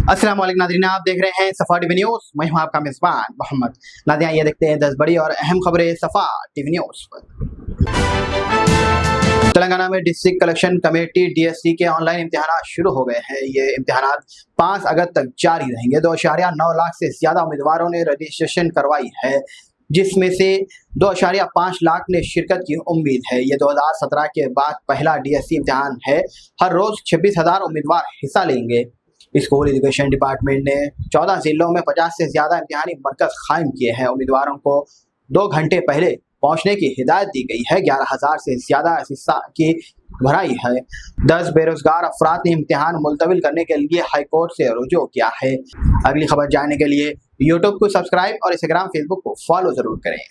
अस्सलाम वालेकुम नाज़रीन, आप देख रहे हैं सफ़ा टीवी न्यूज़। मैं हूं आपका मेज़बान मोहम्मद। नाज़रीन, ये देखते हैं 10 बड़ी और अहम खबरें सफ़ा टीवी न्यूज़ पर। तेलंगाना में डिस्ट्रिक्ट कलेक्शन कमेटी DSC के ऑनलाइन इम्तिहान शुरू हो गए हैं। ये इम्तिहान 5 अगस्त तक जारी रहेंगे। 2.9 लाख से ज्यादा उम्मीदवारों ने रजिस्ट्रेशन करवाई है, जिसमें से 2.5 लाख ने शिरकत की उम्मीद है। ये 2017 के बाद पहला DSC इम्तिहान है। हर रोज 26,000 उम्मीदवार हिस्सा लेंगे। स्कूल एजुकेशन डिपार्टमेंट ने 14 जिलों में 50 से ज्यादा इम्तिहानी मरकज कायम किए हैं। उम्मीदवारों को 2 घंटे पहले पहुंचने की हिदायत दी गई है। 11,000 से ज्यादा हिस्सा की भराई है। 10 बेरोजगार अफराद ने इम्तिहान मुलतविल करने के लिए हाईकोर्ट से रुजू किया है। अगली खबर जानने के लिए यूट्यूब को सब्सक्राइब और इंस्टाग्राम फेसबुक को फॉलो जरूर करें।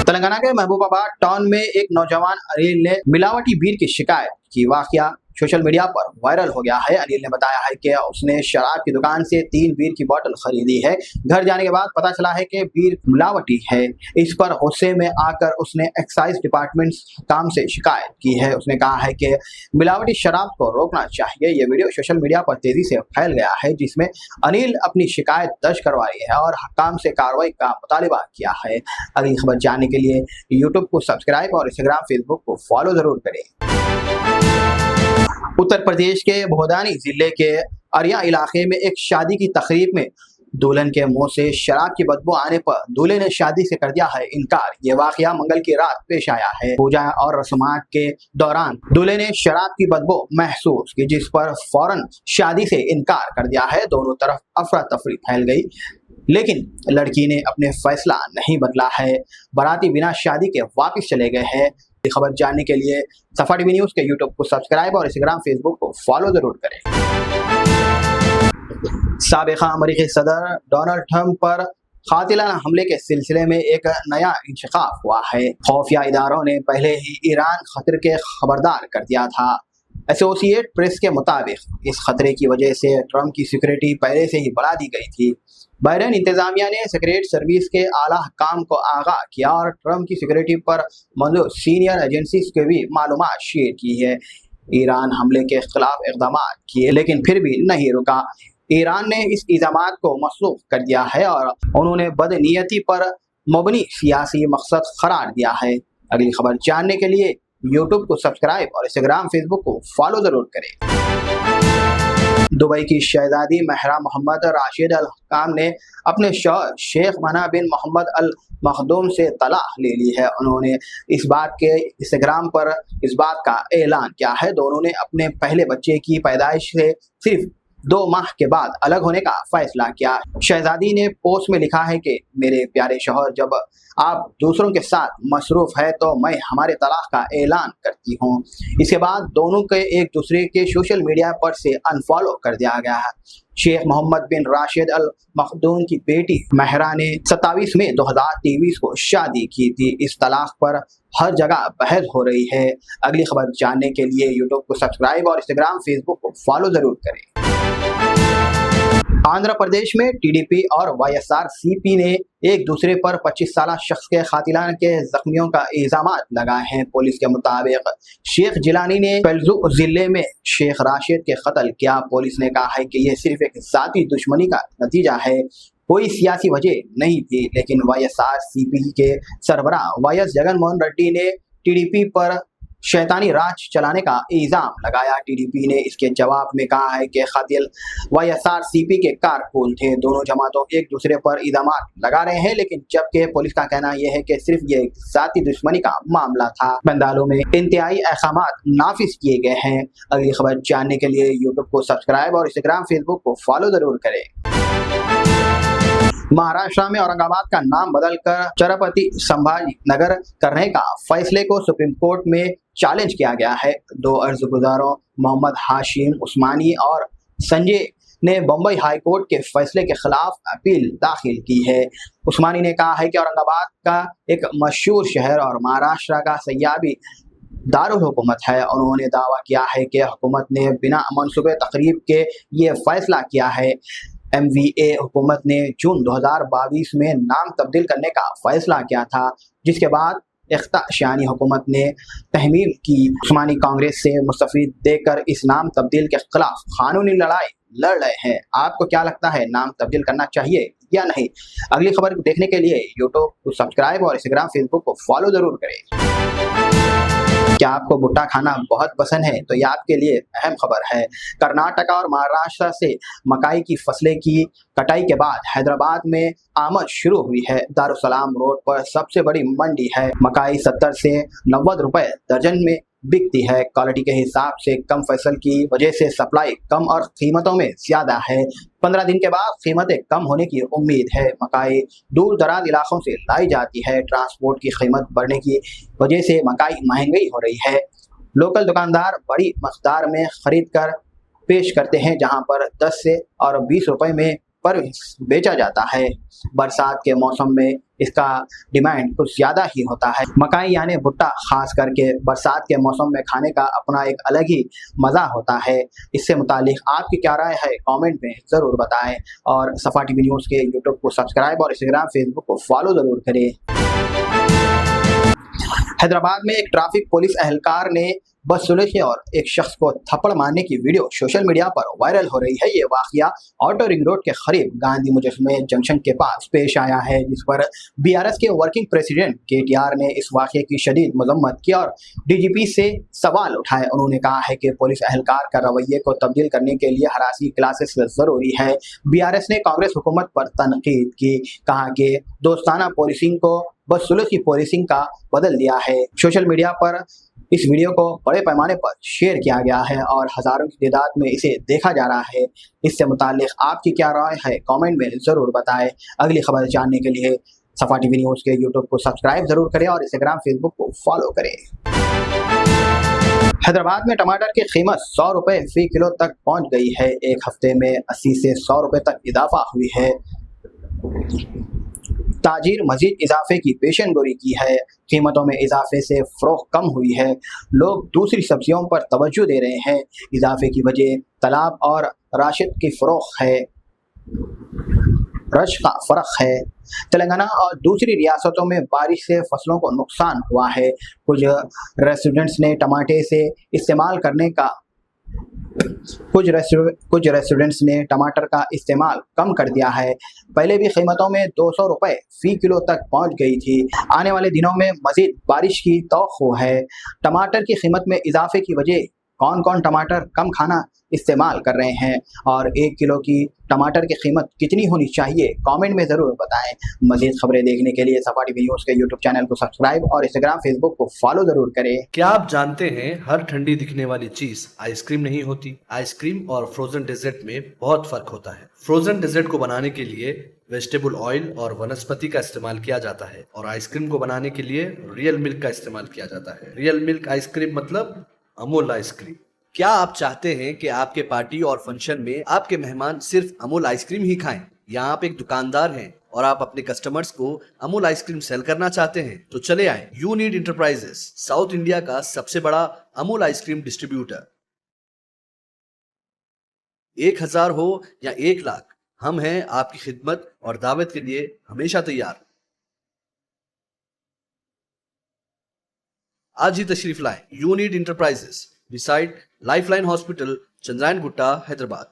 तेलंगाना के महबूबाबाद टाउन में एक नौजवान अनिल ने मिलावटी बीयर की शिकायत की। वाकया सोशल मीडिया पर वायरल हो गया है। अनिल ने बताया है कि उसने शराब की दुकान से 3 बीयर की बोतल खरीदी है। घर जाने के बाद पता चला है कि बीयर मिलावटी है। इस पर गुस्से में आकर उसने एक्साइज डिपार्टमेंट काम से शिकायत की है। उसने कहा है कि मिलावटी शराब को रोकना चाहिए। ये वीडियो सोशल मीडिया पर तेजी से फैल गया है, जिसमें अनिल अपनी शिकायत दर्ज करवाई है और हकाम से कार्रवाई का मुतालिबा किया है। अगली खबर जानने के लिए यूट्यूब को सब्सक्राइब और इंस्टाग्राम फेसबुक को फॉलो जरूर करें। उत्तर प्रदेश के भोदानी जिले के अरिया इलाके में एक शादी की तकरीब में दुल्हन के मुंह से शराब की बदबू आने पर दूल्हे ने शादी से कर दिया है इनकार। ये वाकया मंगल की रात पेश आया है। पूजा और रस्मात के दौरान दूल्हे ने शराब की बदबू महसूस की, जिस पर फौरन शादी से इनकार कर दिया है। दोनों तरफ अफरा तफरी फैल गई, लेकिन लड़की ने अपने फैसला नहीं बदला है। बाराती बिना शादी के वापस चले गए हैं। खबर जानने के लिए सफा टीवी न्यूज़ के यूट्यूब को सब्सक्राइब और इंस्टाग्राम फेसबुक को फॉलो जरूर करें। साबिक़ा अमेरिकी सदर डोनाल्ड ट्रंप पर कातिलाना हमले के सिलसिले में एक नया इंशिकाफ हुआ है। खुफिया इदारों ने पहले ही ईरान खतरे के खबरदार कर दिया था। एसोसिएट प्रेस के मुताबिक इस खतरे की वजह से ट्रंप की सिक्योरिटी पहले से ही बढ़ा दी गई थी। बाइडेन इंतजामिया ने सीक्रेट सर्विस के आला काम को आगाह किया और ट्रंप की सिक्योरिटी पर मौजूद सीनियर एजेंसीज के भी मालूमात शेयर की है। ईरान हमले के खिलाफ इकदाम किए, लेकिन फिर भी नहीं रुका। ईरान ने इस इल्जामात को मनसूख कर दिया है और उन्होंने बदनीयती पर मबनी सियासी मकसद करार दिया है। अगली खबर जानने के लिए यूट्यूब को सब्सक्राइब और इंस्टाग्राम फेसबुक को फॉलो जरूर करें। दुबई की शहजादी महरा मोहम्मद राशिद अल हक्काम ने अपने शौहर शेख मना बिन मोहम्मद अल मखदूम से तलाक ले ली है। उन्होंने इस बात के इंस्टाग्राम पर इस बात का ऐलान किया है। दोनों ने अपने पहले बच्चे की पैदाइश से सिर्फ 2 माह के बाद अलग होने का फैसला किया। शहजादी ने पोस्ट में लिखा है कि मेरे प्यारे शौहर, जब आप दूसरों के साथ मसरूफ है तो मैं हमारे तलाक का ऐलान करती हूँ। इसके बाद दोनों के एक दूसरे के सोशल मीडिया पर से अनफॉलो कर दिया गया है। शेख मोहम्मद बिन राशिद अल मखदूम की बेटी महरा ने 27 मई 2023 को शादी की थी। इस तलाक पर हर जगह बहस हो रही है। अगली खबर जानने के लिए यूट्यूब को सब्सक्राइब और इंस्टाग्राम फेसबुक को फॉलो जरूर करें। आंध्र प्रदेश में टीडीपी और YSRCP ने एक दूसरे पर 25 साल शख्स के कातिलाना के जख्मियों का इल्जाम लगाए हैं। पुलिस के मुताबिक शेख जिलानी ने पेल्जू जिले में शेख राशिद के कत्ल किया। पुलिस ने कहा है कि यह सिर्फ एक जाती दुश्मनी का नतीजा है, कोई सियासी वजह नहीं थी। लेकिन YSRCP के सरबराह YS जगनमोहन रेड्डी ने टीडीपी पर शैतानी राज चलाने का इल्जाम लगाया। टीडीपी ने इसके जवाब में कहा है कि कातिल YSRCP के कारकुन थे। दोनों जमातों एक दूसरे पर इल्जाम लगा रहे हैं, लेकिन जबकि पुलिस का कहना यह है कि सिर्फ ये जाती दुश्मनी का मामला था। बंदालों में इंतहाई अहकामात नाफिज किए गए हैं। अगली खबर जानने के लिए यूट्यूब को सब्सक्राइब और इंस्टाग्राम फेसबुक को फॉलो जरूर करें। महाराष्ट्र में औरंगाबाद का नाम बदलकर छत्रपति संभाजी नगर करने का फैसले को सुप्रीम कोर्ट में चैलेंज किया गया है। 2 अर्जगुजारों मोहम्मद हाशिम उस्मानी और संजय ने बम्बई हाई कोर्ट के फैसले के खिलाफ अपील दाखिल की है। उस्मानी ने कहा है कि औरंगाबाद का एक मशहूर शहर और महाराष्ट्र का सयाबी दारुल हुकूमत है। उन्होंने दावा किया है कि हुकूमत ने बिना मंसूबे तकरीब के ये फैसला किया है। MVA हुकूमत ने जून 2022 में नाम तब्दील करने का फैसला किया था, जिसके बाद इख्तियारी हुकूमत ने तहमील की। उस्मानी कांग्रेस से मुस्तफी देकर इस नाम तब्दील के खिलाफ कानूनी लड़ाई लड़ रहे हैं। आपको क्या लगता है, नाम तब्दील करना चाहिए या नहीं? अगली खबर को देखने के लिए यूट्यूब को सब्सक्राइब और इंस्टाग्राम फेसबुक को फॉलो जरूर करें। क्या आपको भुट्टा खाना बहुत पसंद है? तो ये आपके लिए अहम खबर है। कर्नाटक और महाराष्ट्र से मकाई की फसलें की कटाई के बाद हैदराबाद में आमद शुरू हुई है। दारुसलाम रोड पर सबसे बड़ी मंडी है। मकाई 70 से 90 रुपए दर्जन में बिकती है। क्वालिटी के हिसाब से कम फसल की वजह से सप्लाई कम और कीमतों में ज्यादा है। 15 दिन के बाद कीमतें कम होने की उम्मीद है। मकाई दूर दराज इलाकों से लाई जाती है। ट्रांसपोर्ट की कीमत बढ़ने की वजह से मकाई महंगी हो रही है। लोकल दुकानदार बड़ी मकदार में खरीद कर पेश करते हैं, जहां पर 10 से और 20 रुपए में पर बेचा जाता है। बरसात के मौसम में इसका डिमांड कुछ ज्यादा ही होता है। मकाई यानी भुट्टा खास करके बरसात के मौसम में खाने का अपना एक अलग ही मजा होता है। इससे मुतालिक आपकी क्या राय है, कमेंट में जरूर बताएं और सफा टीवी न्यूज़ के यूट्यूब को सब्सक्राइब और इंस्टाग्राम फेसबुक को फॉलो जरूर करें। हैदराबाद में एक ट्रैफिक पुलिस एहलकार ने बस सुलझे और एक शख्स को थप्पड़ मारने की वीडियो सोशल मीडिया पर वायरल हो रही है। ये वाकया ऑटो रिंग रोड के करीब गांधी मुजस्समे जंक्शन के पास पेश आया है, जिस पर बीआरएस के वर्किंग प्रेसिडेंट केटीआर ने इस वाकये की शदीद मजम्मत की और डीजीपी से सवाल उठाए। उन्होंने कहा है कि पुलिस एहलकार का रवैये को तब्दील करने के लिए हरासी क्लासेस जरूरी है। बीआरएस ने कांग्रेस हुकूमत पर तनकीद की, कहा कि दोस्ताना पुलिसिंग को बस सुलझ की पुलिसिंग का बदल दिया है। सोशल मीडिया पर इस वीडियो को बड़े पैमाने पर शेयर किया गया है और हजारों की तादाद में इसे देखा जा रहा है। इससे मुताल्लिक आपकी क्या राय है, कमेंट में जरूर बताएं। अगली खबर जानने के लिए सफा टीवी न्यूज़ के यूट्यूब को सब्सक्राइब जरूर करें और इंस्टाग्राम फेसबुक को फॉलो करें। हैदराबाद में टमाटर की कीमत 100 रुपए फी किलो तक पहुंच गई है। एक हफ्ते में 80 से 100 रुपए तक इजाफा हुई है। ताजिर मजीद इजाफे की पेशनगोई की है। कीमतों में इजाफे से फरोख्त कम हुई है। लोग दूसरी सब्जियों पर तवज्जो दे रहे हैं। इजाफे की वजह तालाब और राशिद की फरोख्त है, रश का फ़र्क है। तेलंगाना और दूसरी रियासतों में बारिश से फसलों को नुकसान हुआ है। कुछ रेस्टोरेंट्स ने टमाटे से इस्तेमाल करने का कुछ रेस्टोरेंट्स ने टमाटर का इस्तेमाल कम कर दिया है। पहले भी कीमतों में 200 रुपए फी किलो तक पहुंच गई थी। आने वाले दिनों में मजीद बारिश की तौक़्क़ो है। टमाटर की कीमत में इजाफे की वजह कौन कौन टमाटर कम खाना इस्तेमाल कर रहे हैं और 1 किलो की टमाटर की कीमत कितनी होनी चाहिए, कमेंट में ज़रूर बताएं। मज़ीद खबरें देखने के लिए सफा टीवी न्यूज़ के यूट्यूब चैनल को सब्सक्राइब और इंस्टाग्राम फेसबुक को फॉलो ज़रूर करें। क्या आप जानते हैं हर ठंडी दिखने वाली चीज आइसक्रीम नहीं होती। आइसक्रीम और फ्रोजन डेजर्ट में बहुत फर्क होता है। फ्रोजन डेजर्ट को बनाने के लिए वेजिटेबल ऑयल और वनस्पति का इस्तेमाल किया जाता है और आइसक्रीम को बनाने के लिए रियल मिल्क का इस्तेमाल किया जाता है। रियल मिल्क आइसक्रीम मतलब अमूल आइसक्रीम। क्या आप चाहते हैं कि आपके पार्टी और फंक्शन में आपके मेहमान सिर्फ अमूल आइसक्रीम ही खाएं? या आप एक दुकानदार हैं और आप अपने कस्टमर्स को अमूल आइसक्रीम सेल करना चाहते हैं? तो चले आए यूनिट इंटरप्राइजेस, साउथ इंडिया का सबसे बड़ा अमूल आइसक्रीम डिस्ट्रीब्यूटर। 1000 हो या 1 लाख, हम हैं आपकी खिदमत और दावत के लिए हमेशा तैयार। आज ही तशरीफ लाएं unit enterprises, beside Lifeline Hospital, Chandrayan Gutta, Hyderabad.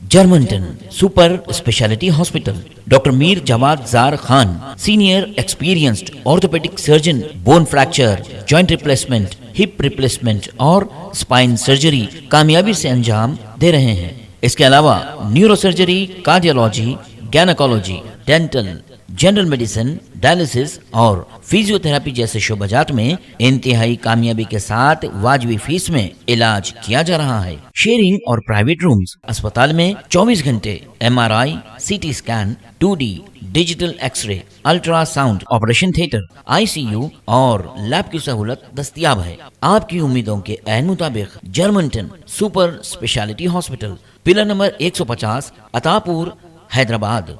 Germanton super speciality hospital, doctor Mir Jawad Zar Khan, senior experienced orthopaedic surgeon, bone fracture, joint replacement, hip replacement और स्पाइन सर्जरी कामयाबी से अंजाम दे रहे हैं। इसके अलावा neuro surgery, cardiology, gynaecology, dental, general medicine, dialysis और फिजियोथेरेपी जैसे शोबाजात में इंतहाई कामयाबी के साथ वाजिबी फीस में इलाज किया जा रहा है। शेयरिंग और प्राइवेट रूम्स, अस्पताल में 24 घंटे MRI, CT scan, 2D digital x-ray, ultrasound, operation theatre, ICU और लैब की सहूलत दस्तयाब है। आपकी उम्मीदों के ऐन मुताबिक Germanton super speciality hospital, pillar number 150, Attapur, Hyderabad.